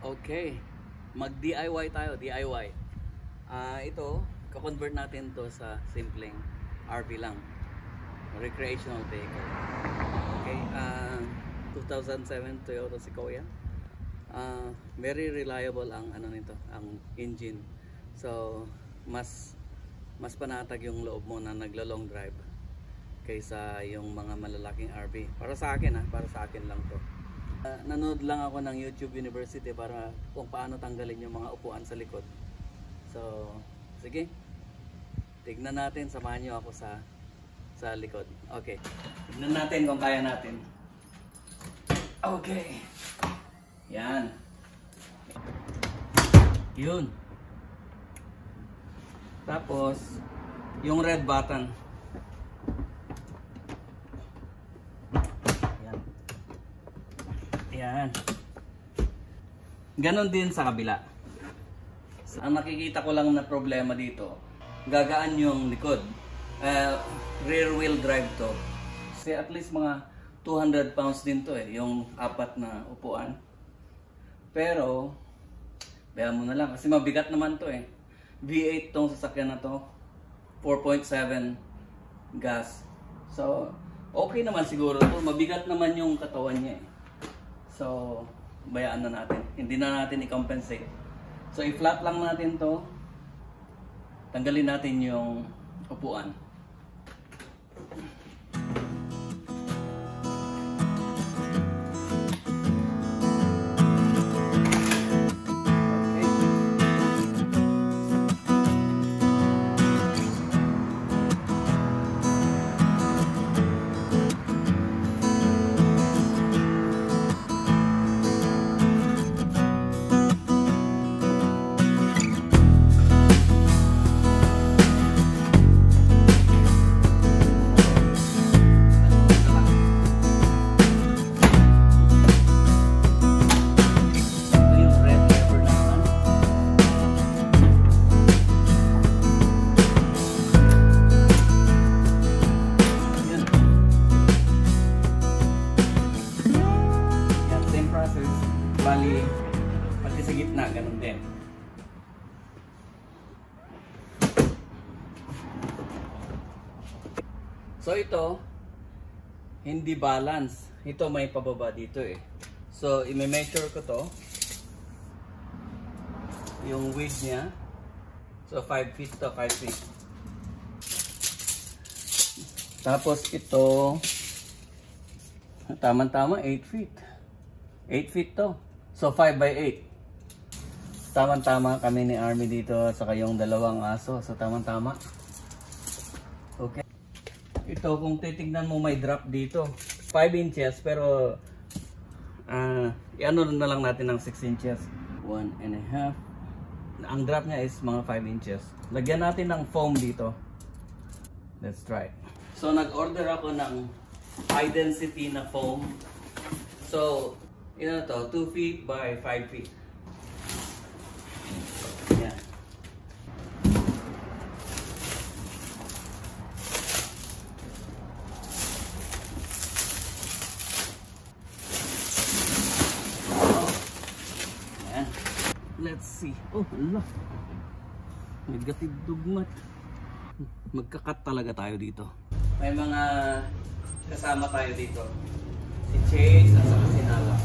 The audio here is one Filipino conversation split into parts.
Okay, mag-DIY tayo, DIY. Ito, kakonvert natin to sa simpleng RV lang, recreational vehicle. Okay, 2007 Toyota Sequoia. Very reliable ang ano nito, ang engine. So, mas panatag yung loob mo na naglo-long drive kaysa yung mga malalaking RV. Para sa akin para sa akin lang to. Nanood lang ako ng YouTube University para kung paano tanggalin yung mga upuan sa likod. So, sige. Tignan natin, samahan nyo ako sa likod. Okay. Tignan natin kung kaya natin. Okay. Yan. Yun. Tapos, yung red button. Yan. Ganon din sa kabila. Ang nakikita ko lang na problema dito, gagaan yung likod. Rear wheel drive to. Kasi at least mga 200 pounds din to yung apat na upuan. Pero, bayan mo na lang kasi mabigat naman to V8 tong sasakyan na to. 4.7 gas. So, okay naman siguro to. Mabigat naman yung katawan niya So, bayaan na natin. Hindi na natin i-compensate. So, i-flat lang natin to. Tanggalin natin yung upuan. Bali, pati sa gitna, ganun din. So ito, hindi balance. Ito may pababa dito So, i-measure ko to. Yung width niya. So, 5 feet to, 5 feet. Tapos ito, tama-tama, 8 feet. 8 feet to. So 5 by 8. Tama-tama kami ni Army dito saka yung dalawang aso. So tama-tama. Okay. Ito kung titignan mo may drop dito. 5 inches pero i-ano na lang natin ng 6 inches. 1.5. Ang drop niya is mga 5 inches. Lagyan natin ng foam dito. Let's try. So nag-order ako ng high density na foam. So ito 2 feet by 5 feet. Yan. Yan. Let's see. Oh, Allah. Naggatid dugmat. Magkakat talaga tayo dito. May mga kasama tayo dito. Si Chase at saka si Nala.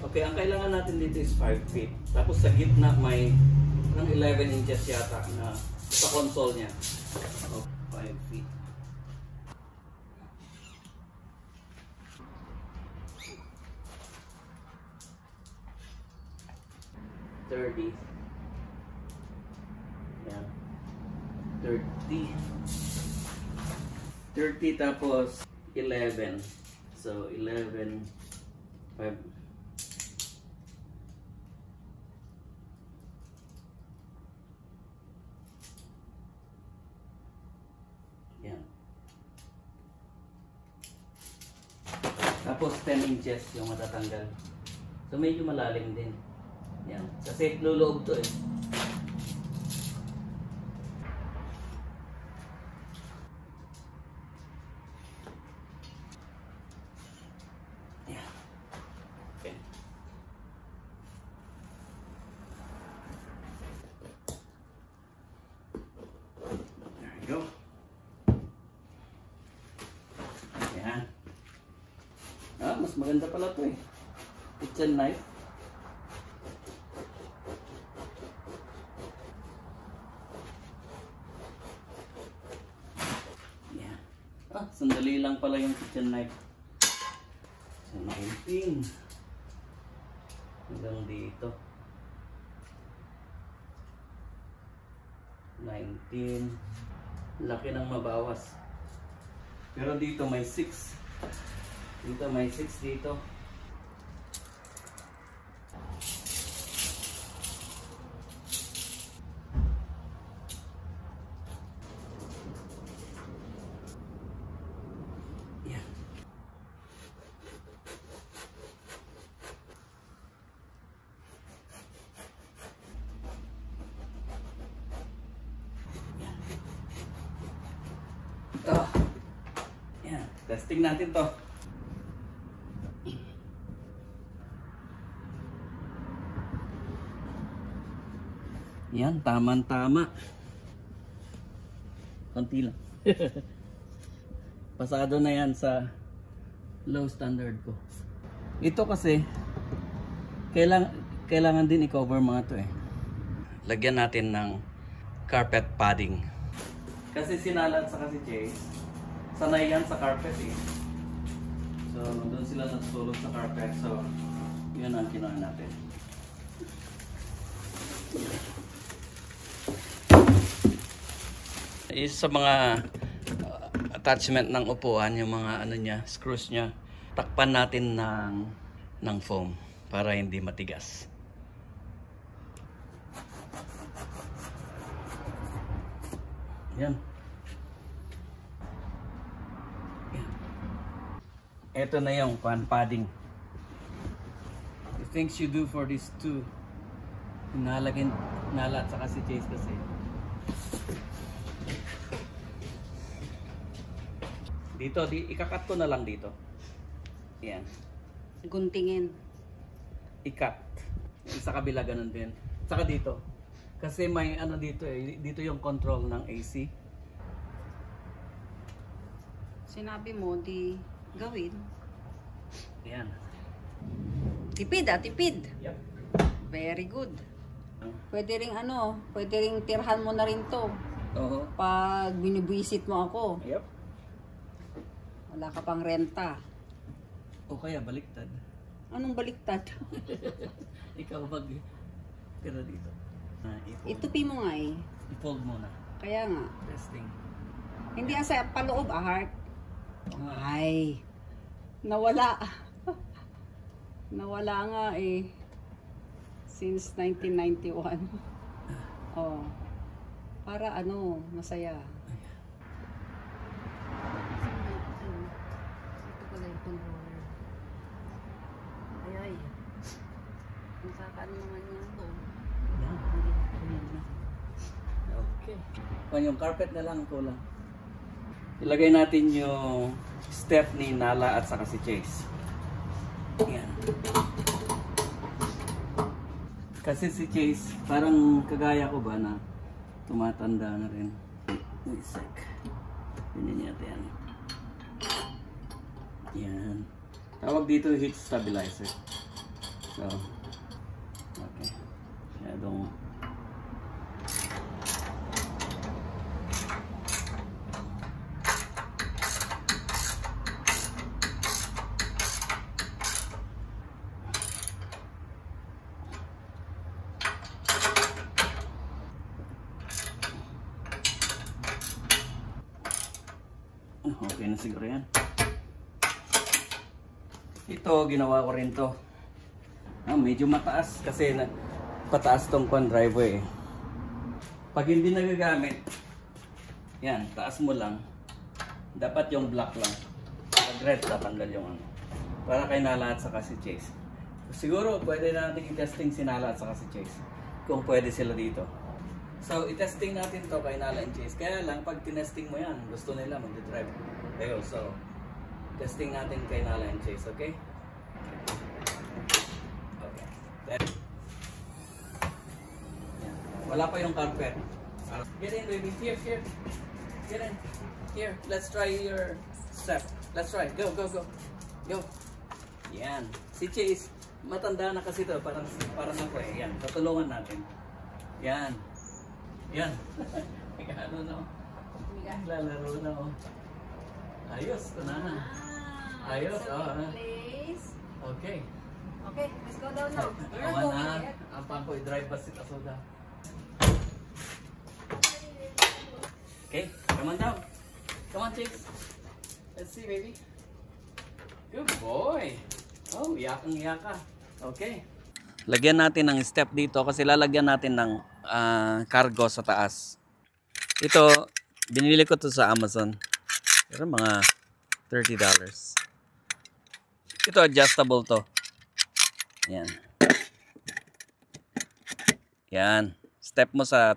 Okay, ang kailangan natin dito is 5 feet. Tapos sa gitna may ng 11 inches yata na sa console niya. Oh, 5 feet. $30. Yan. 30. 30 tapos 11. So 11, 5. Yan. Tapos 10 inches yung matatanggal. So medyo malalim din. Yan. Kasi luloob to Ayos, maganda pala to eh. Kitchen knife. Yeah. Sandali lang pala yung kitchen knife. So, 19. Hanggang dito. 19. Laki ng mabawas. Pero dito may 6. Dito may 6 dito. Yeah. Yeah. Testing natin to. Yan, tama-tama. Konti lang. Pasado na yan sa low standard ko. Ito kasi, kailangan din i-cover mga to eh. Lagyan natin ng carpet padding. Kasi sinalat sa kasi Chase, sanay yan sa carpet eh. So, doon sila natutulog sa carpet. So, yun ang kinuha natin. Is sa mga attachment ng upuan, yung mga ano niya, screws niya, takpan natin ng foam para hindi matigas. Yan. Ito na yung padding. The things you do for these two, nalat sa kasi Chase kasi. Dito, ikakat ko na lang dito. Yan. Guntingin. Ikat. Sa kabila ganun din. Saka dito. Kasi may ano dito eh. Dito yung control ng AC. Sinabi mo, di gawin. Yan. Tipid tipid. Yep. Very good. Pwede ring tirhan mo na rin to. Oo. Pag binibwisit mo ako. Yep. Wala ka pang renta. O kaya baliktad. Anong baliktad? Ikaw mag tira dito. Itupi mo nga eh. I-fold mo na. Kaya nga. Testing. Hindi asa paloob heart. Ay. Nawala. Nawala nga eh. Since 1991. Oh. Para masaya. Okay. Yung carpet na lang kulang. Ilagay natin yung step ni Nala at saka si Chase. Yan. Kasi si Chase, parang kagaya ko ba na tumatanda na rin. Wait a sec. Ganyan natin. Yan. Tawag dito heat stabilizer. So, okay. Masyadong okay na siguro yan. Ito, ginawa ko rin to. Medyo mataas kasi pataas tong driveway. Pag hindi nagagamit, yan, taas mo lang. Dapat yung black lang. Pag red, tatanggal yung para kay Nala at saka si Chase. Siguro, pwede natin i-testing si Nala at saka si Chase. Kung pwede sila dito. So, i-testing natin to kay Nala and Chase. Kaya lang, pag tinesting mo yan, gusto nila mag-drive. Ayun, so, testing natin kay Nala and Chase, okay? Okay. Wala pa yung carpet. Get in, baby. Here. Get in. Here, let's try your step. Let's try. Go. Go. Yan. Si Chase, matanda na kasi to. Parang ako eh. Yan. Tutulungan natin. Yan. Yan. Ano na. Lalaro na. Ayos. Ito na. Ayos. Please. Okay. Okay, let's go down now. We're Awan going na. yet. Ang pang ko i-drive bus ito soda. Okay. Come on down. Come on, Chase. Let's see, baby. Good boy. Oh, iyakang ka. Okay. Lagyan natin ng step dito kasi lalagyan natin ng cargo sa taas. Ito, binili ko to sa Amazon. Pero mga $30. Ito adjustable to. Yan. Yan. Step mo sa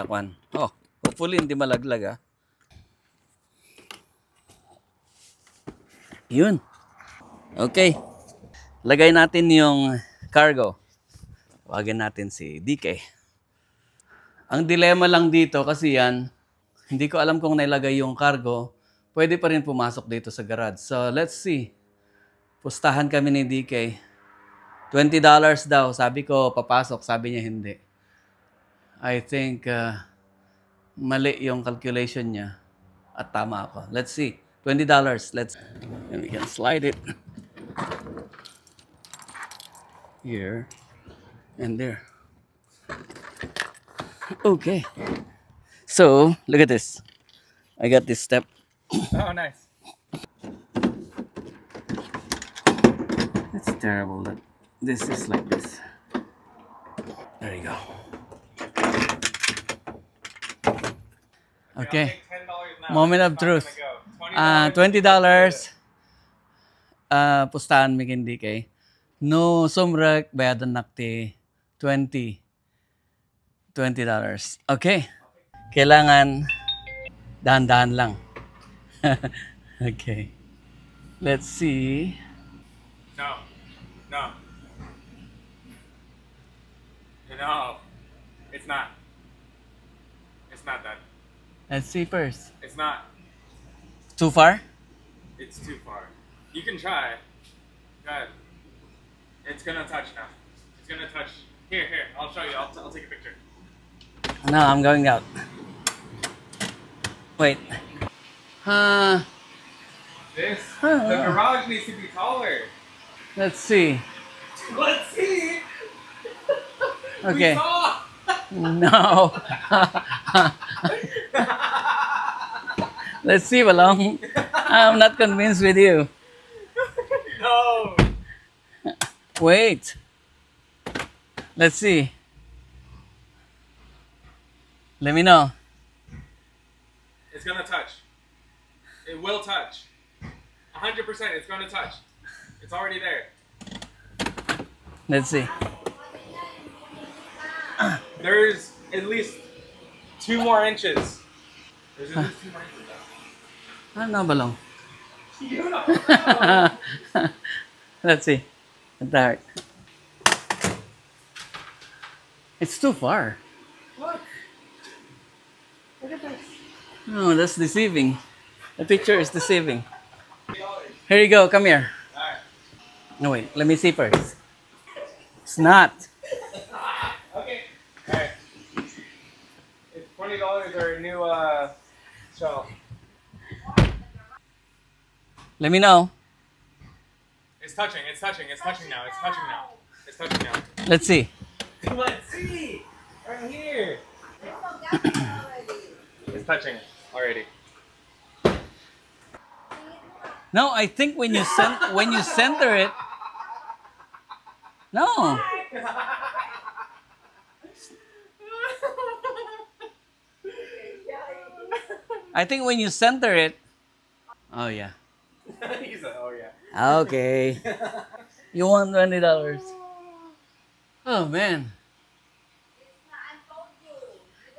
kwan. Oh, hopefully hindi malaglag ah. Yun. Okay. Lagay natin yung cargo. Tawagan natin si DK. Ang dilema lang dito kasi yan, hindi ko alam kung nailagay yung cargo, pwede pa rin pumasok dito sa garage. So, let's see. Pustahan kami ni DK. $20 daw. Sabi ko, papasok. Sabi niya, hindi. I think mali yung calculation niya. At tama ako. Let's see. $20. And we can slide it here and there. Okay. So, look at this. I got this step. Oh, nice. It's terrible that this is like this. There you go. Okay. Moment of truth. $20. Pustahan mi kindi kay. No sumrek bayadan nakti $20. Okay. Kailangan dahan-dahan lang. Okay. Let's see. No. It's not. It's not that. Let's see first. It's not. Too far? It's too far. You can try. Go ahead. It's gonna touch now. It's gonna touch. Here. I'll show you. I'll take a picture. No, I'm going out. Wait. The garage needs to be taller. Let's see. Let's see. Okay. We saw. No. Let's see, Balong. I'm not convinced with you. No. Wait. Let's see. Let me know. It's gonna touch. It will touch. 100%. It's gonna touch. It's already there. Let's see. There's at least 2 more inches. There's at least 2 more inches. Ano, Balong? You know. Let's see. At the heart. It's too far. Look. Look at this. No, that's deceiving. The picture is deceiving. Here you go. Come here. Alright. No, wait. Let me see first. It's not. Okay. Alright. It's $20 or a new shelf. Let me know. It's touching. It's touching now. It's touching now. Let's see. Let's see. Right here. It's touching already. No, I think when you center it. No. I think when you center it. Oh yeah. He said, "Oh yeah." Okay. You want $20? Oh man.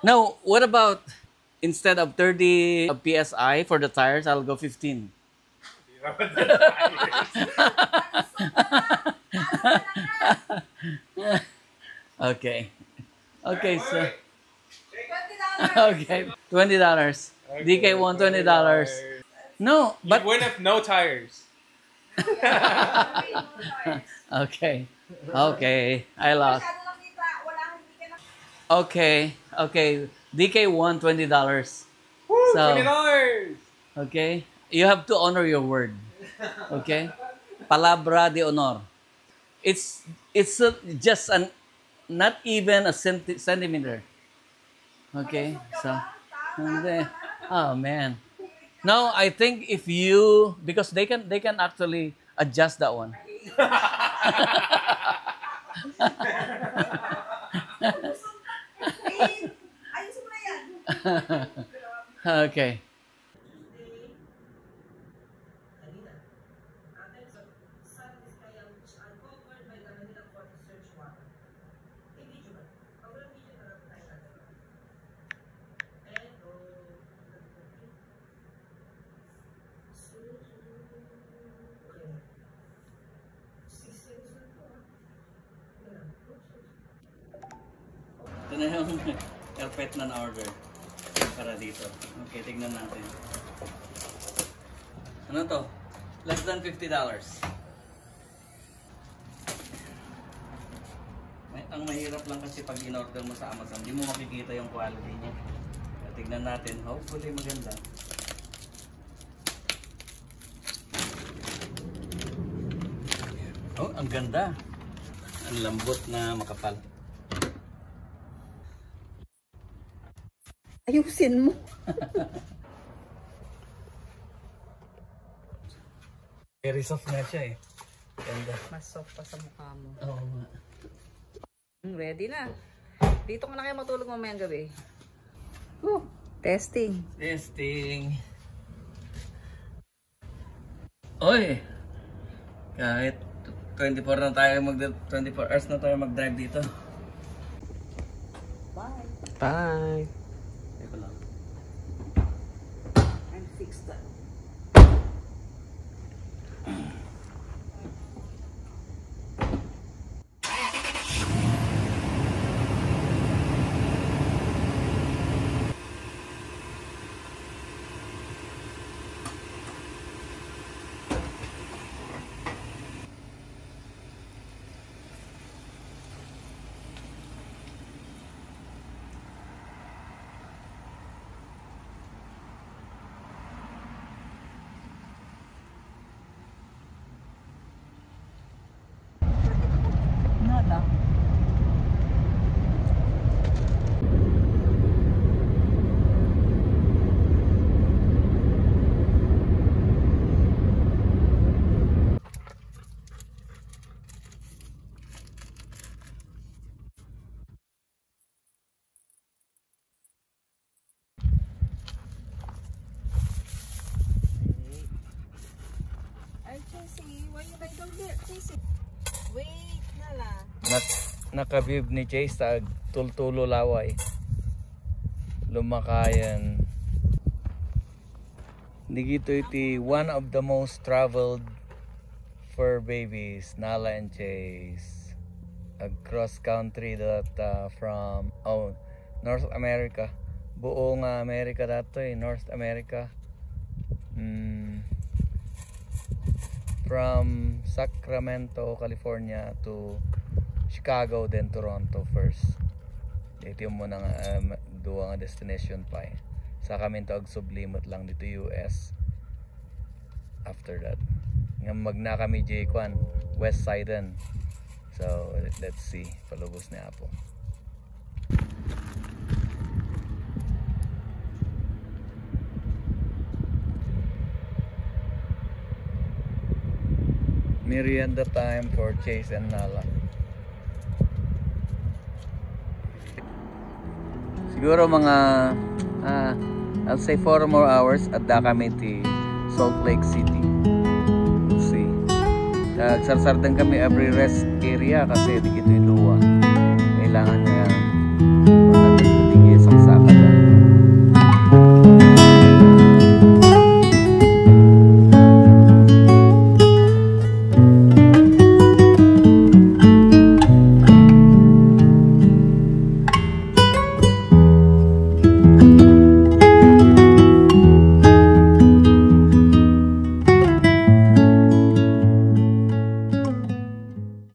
No, what about instead of 30 PSI for the tires, I'll go 15. Okay. Okay, so okay, $20. DK won $20. No, But but win if no tires. Okay. Okay. I lost. Okay. Okay. DK won $20. Woo, So- $20. Okay? You have to honor your word. Okay? Palabra de honor. It's just not even a centimeter. Okay? So, hindi. Oh man. No, I think if you, because they can actually adjust that one. Okay. Ito na yung carpet na na-order para dito. Okay, tignan natin. Ano to? Less than $50. Ang mahirap lang kasi pag in-order mo sa Amazon, hindi mo makikita yung quality niya. Kaya tignan natin. Hopefully maganda. Oh, ang ganda. Ang lambot na makapal. Ayusin mo. Very soft na siya eh. Ganda. Mas soft pa sa mukha mo. Oo nga. Ready na. Dito ka na kayo matulog mamayang gabi. Testing. Testing. Oy! Kahit 24 na tayo 24 hours na tayo mag-drive dito. Bye. Bye. Teka lang. I'm fixed up. Nada. Ay, Chelsea, why you like down there, Chelsea? Wait na lang. Nakabib ni Chase sa Tultulo Laway. Lumakayan. Digito iti one of the most traveled fur babies, Nala and Chase. Across country that from North America. Buong America dato eh, North America. From Sacramento, California to Chicago, then Toronto first. Ito yung muna duwa nga destination pa eh. Sa kami tawag sublimot lang dito US. After that, magna kami J1 West Side. So let's see, palubos ni Apo. Merienda time for Chase and Nala. Siguro mga I'll say 4 more hours at da kami ti Salt Lake City. We'll see. Sarsardan kami every rest area kasi di kito iluwa.